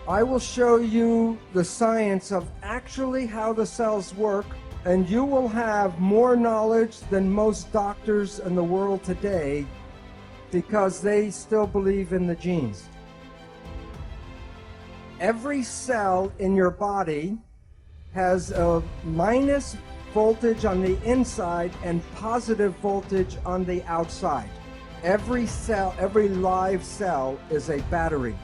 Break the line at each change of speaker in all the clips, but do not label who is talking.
I will show you the science of actually how the cells work, and you will have more knowledge than most doctors in the world today because they still believe in the genes. Every cell in your body has a minus voltage on the inside and positive voltage on the outside. Every cell, every live cell is a battery.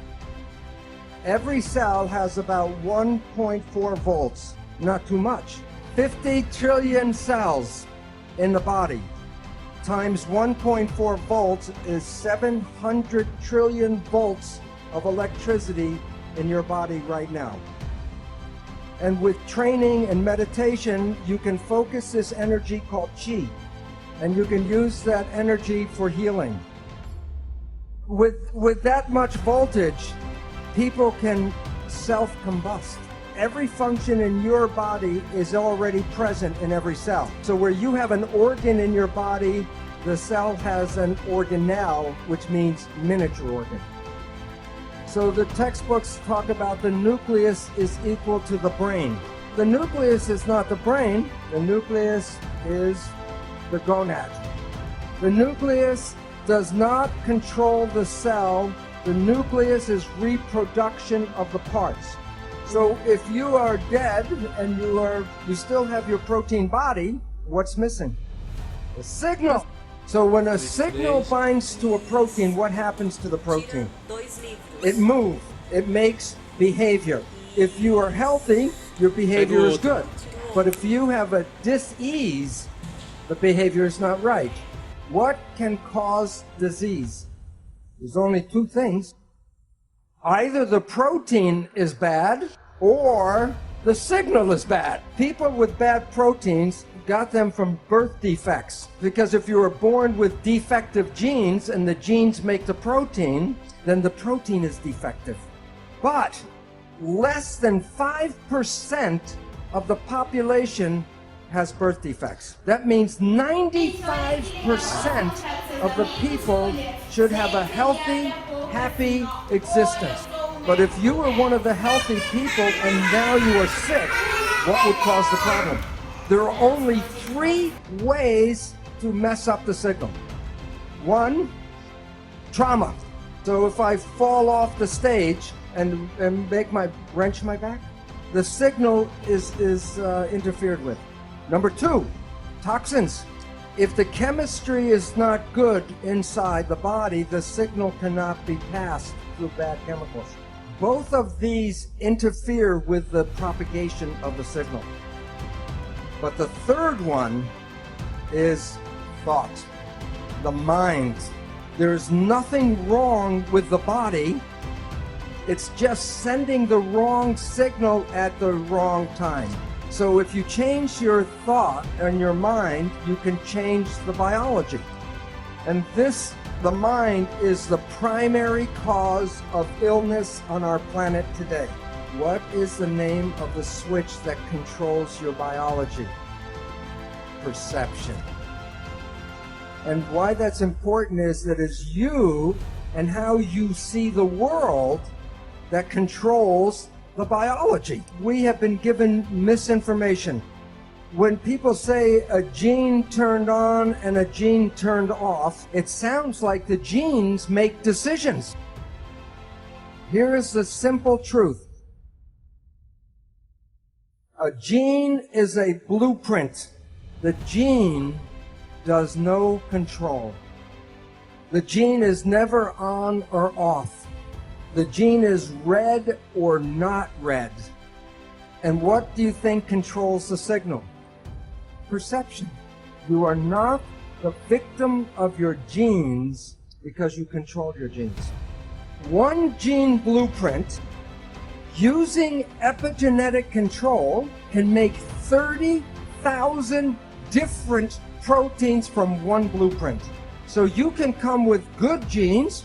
Every cell has about 1.4 volts, not too much. 50 trillion cells in the body times 1.4 volts is 700 trillion volts of electricity in your body right now. And with training and meditation, you can focus this energy called chi, and you can use that energy for healing. With that much voltage, people can self-combust. Every function in your body is already present in every cell. So where you have an organ in your body, the cell has an organelle, which means miniature organ. So the textbooks talk about the nucleus is equal to the brain. The nucleus is not the brain. The nucleus is the gonad. The nucleus does not control the cell. The nucleus is reproduction of the parts. So if you are dead and you still have your protein body, what's missing? The signal. So when a signal binds to a protein, what happens to the protein? It moves. It makes behavior. If you are healthy, your behavior is good. But if you have a dis-ease, the behavior is not right. What can cause disease? There's only two things. Either the protein is bad or the signal is bad. People with bad proteins got them from birth defects, because if you were born with defective genes and the genes make the protein, then the protein is defective. But less than 5% of the population has birth defects. That means 95% of the people should have a healthy, happy existence. But if you were one of the healthy people and now you are sick, what would cause the problem? There are only 3 ways to mess up the signal. 1, trauma. So if I fall off the stage and wrench my back, the signal is interfered with. Number 2, toxins. If the chemistry is not good inside the body, the signal cannot be passed through bad chemicals. Both of these interfere with the propagation of the signal. But the third one is thought, the mind. There's nothing wrong with the body. It's just sending the wrong signal at the wrong time. So if you change your thought and your mind, you can change the biology. And the mind is the primary cause of illness on our planet today. What is the name of the switch that controls your biology? Perception. And why that's important is that it's you and how you see the world that controls the biology. We have been given misinformation. When people say a gene turned on and a gene turned off, it sounds like the genes make decisions. Here is the simple truth. A gene is a blueprint. The gene does no control. The gene is never on or off. The gene is read or not read. And what do you think controls the signal? Perception. You are not the victim of your genes because you control your genes. One gene blueprint using epigenetic control can make 30,000 different proteins from one blueprint. So you can come with good genes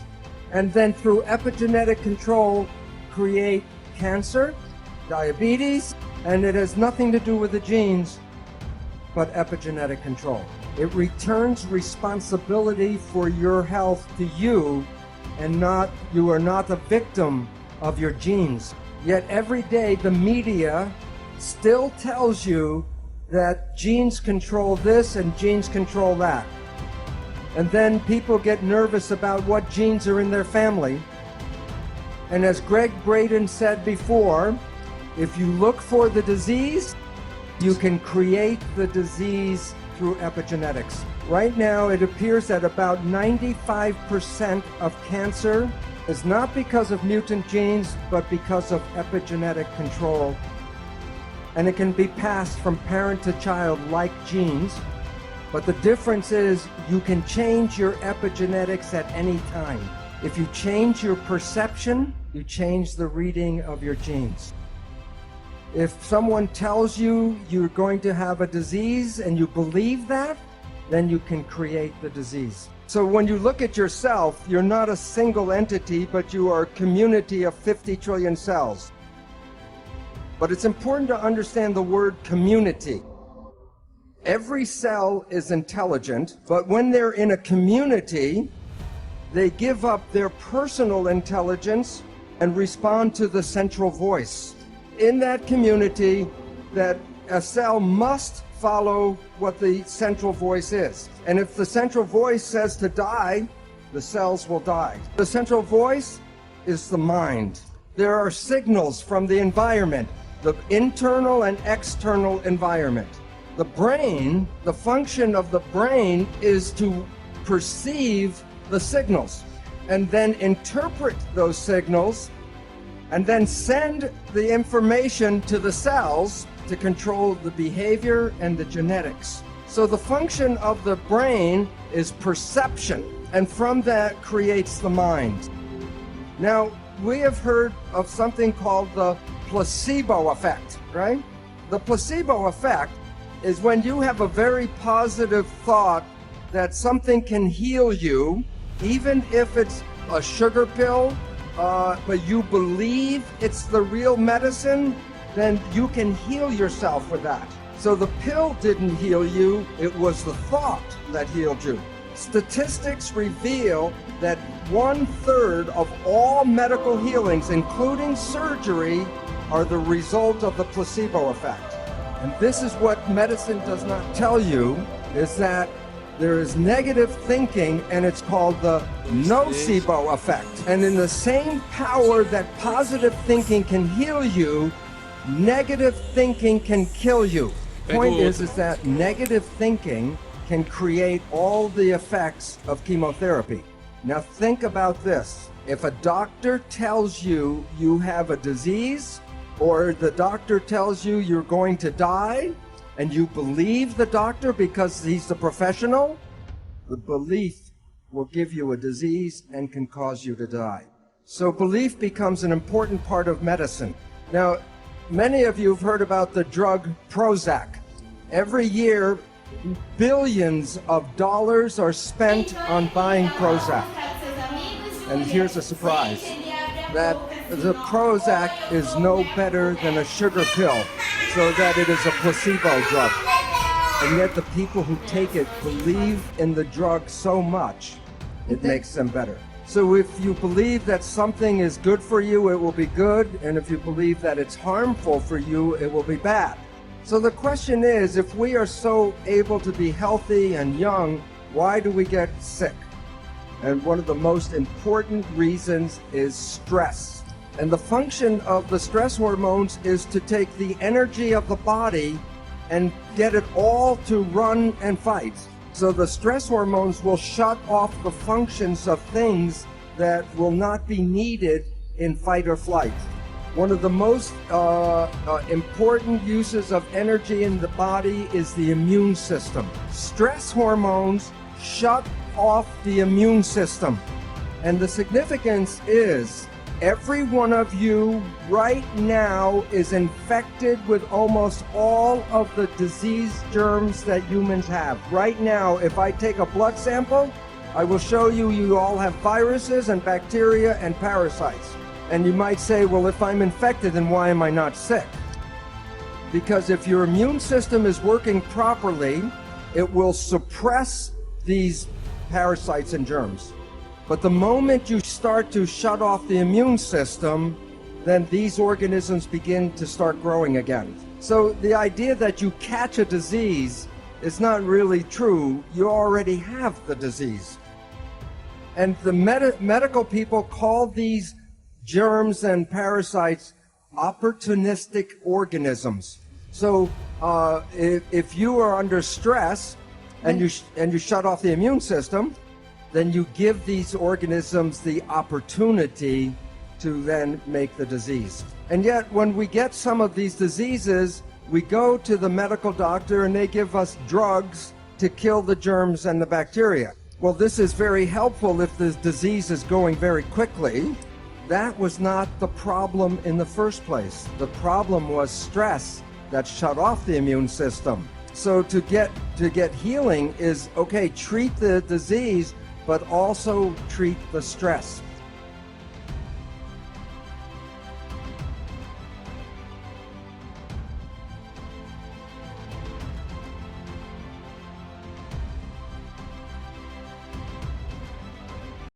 and then through epigenetic control create cancer, diabetes, and it has nothing to do with the genes but epigenetic control. It returns responsibility for your health to you, and you are not the victim of your genes. Yet every day the media still tells you that genes control this and genes control that. And then people get nervous about what genes are in their family. And as Greg Braden said before, if you look for the disease, you can create the disease through epigenetics. Right now, it appears that about 95% of cancer is not because of mutant genes, but because of epigenetic control. And it can be passed from parent to child like genes. But the difference is you can change your epigenetics at any time. If you change your perception, you change the reading of your genes. If someone tells you you're going to have a disease and you believe that, then you can create the disease. So when you look at yourself, you're not a single entity, but you are a community of 50 trillion cells. But it's important to understand the word community. Every cell is intelligent, but when they're in a community, they give up their personal intelligence and respond to the central voice. In that community, that a cell must follow what the central voice is. And if the central voice says to die, the cells will die. The central voice is the mind. There are signals from the environment, the internal and external environment. The brain, the function of the brain is to perceive the signals and then interpret those signals and then send the information to the cells to control the behavior and the genetics. So the function of the brain is perception, and from that creates the mind. Now, we have heard of something called the placebo effect, right? The placebo effect is when you have a very positive thought that something can heal you, even if it's a sugar pill, but you believe it's the real medicine, then you can heal yourself with that. So the pill didn't heal you, it was the thought that healed you. Statistics reveal that 1/3 of all medical healings, including surgery, are the result of the placebo effect. And this is what medicine does not tell you, is that there is negative thinking, and it's called the nocebo effect. And in the same power that positive thinking can heal you, negative thinking can kill you. Point is that negative thinking can create all the effects of chemotherapy. Now think about this. If a doctor tells you you have a disease, or the doctor tells you you're going to die, and you believe the doctor because he's the professional, the belief will give you a disease and can cause you to die. So belief becomes an important part of medicine. Now, many of you have heard about the drug Prozac. Every year, billions of dollars are spent on buying Prozac. And here's a surprise, that the Prozac is no better than a sugar pill, so that it is a placebo drug. And yet the people who take it believe in the drug so much, it makes them better. So if you believe that something is good for you, it will be good. And if you believe that it's harmful for you, it will be bad. So the question is, if we are so able to be healthy and young, why do we get sick? And one of the most important reasons is stress. And the function of the stress hormones is to take the energy of the body and get it all to run and fight. So the stress hormones will shut off the functions of things that will not be needed in fight or flight. One of the most important uses of energy in the body is the immune system. Stress hormones shut off the immune system. And the significance is every one of you right now is infected with almost all of the disease germs that humans have. Right now, if I take a blood sample, I will show you you all have viruses and bacteria and parasites. And you might say, well, if I'm infected, then why am I not sick? Because if your immune system is working properly, it will suppress these parasites and germs. But the moment you start to shut off the immune system, then these organisms begin to start growing again. So the idea that you catch a disease is not really true. You already have the disease. And the medical people call these germs and parasites opportunistic organisms. So if you are under stress and you shut off the immune system, then you give these organisms the opportunity to then make the disease. And yet when we get some of these diseases, we go to the medical doctor and they give us drugs to kill the germs and the bacteria. Well, this is very helpful if the disease is going very quickly. That was not the problem in the first place. The problem was stress that shut off the immune system. So to get healing is, okay, treat the disease, but also treat the stress.